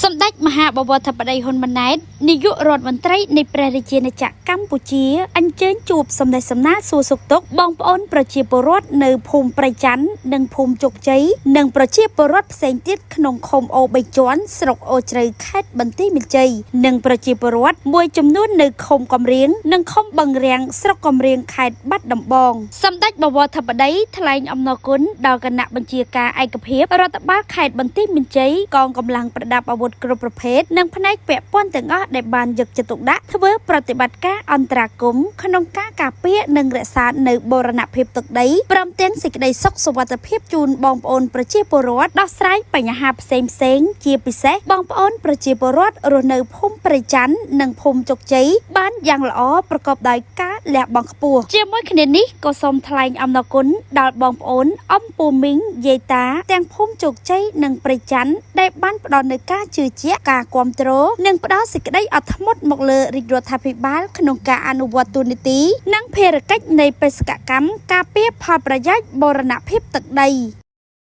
សម្ដេចមហាបវរធិបតីហ៊ុនម៉ាណែតនាយករដ្ឋមន្ត្រីនៃព្រះរាជាណាចក្រកម្ពុជាអញ្ជើញជួបសម្ដេចសំណាលសួរសុខទុក្ខបងប្អូនប្រជាពលរដ្ឋនៅភូមិព្រៃច័ន្ទនិងភូមិជោគជ័យនិងប្រជាពលរដ្ឋផ្សេងទៀតក្នុងឃុំអូ3ជាន់ស្រុកអូជ្រៅខេត្តបន្ទាយមានជ័យនិងប្រជាពលរដ្ឋមួយចំនួននៅឃុំកំរៀងនិងឃុំបឹងរាំងស្រុកកំរៀងខេត្តបាត់ដំបងសម្ដេចបវរធិបតីថ្លែងអំណរគុណដល់គណៈបញ្ជាការឯកភាពរដ្ឋបាលខេត្តបន្ទាយមានជ័យកងកម្លាំងប្រដាប់អាវុធគ្រប់ប្រភេទនិងផ្នែកពាក់ព័ន្ធទាំងអស់ដែលបានយកចិត្តទុកដាក់ធ្វើប្រតិបត្តិការអន្តរាគមន៍ក្នុងការការពារនិងរក្សានៅបូរណភាពទឹកដីព្រមទាំងសេចក្តីសុខសុវត្ថិភាពជូនបងប្អូនប្រជាពលរដ្ឋដោះស្រាយបញ្ហាផ្សេងជាពិសេសបងប្អូនប្រជាពលរដ្ឋរស់នៅភូមិព្រៃច័ន្ទនិងភូមិជោគជ័យបានយ៉ាងល្អប្រកបដោយការលះបង់ខ្ពស់ជាមួយគ្នានេះក៏សូមថ្លែងអំណរគុណដល់បងប្អូនអំពូមីងយាយតាទាំងភូមិជោគជ័យនិងព្រៃច័ន្ទដែលបានផ្ដល់នូវការជឿជាក់ការគាំទ្រនិងផ្ដល់សេចក្តីអត់ធ្មត់មកលើរាជរដ្ឋាភិបាលក្នុងការអនុវត្តទូនីតិនិងភារកិច្ចនៃបេសកកម្មការពារផលប្រយោជន៍បូរណភាពទឹកដី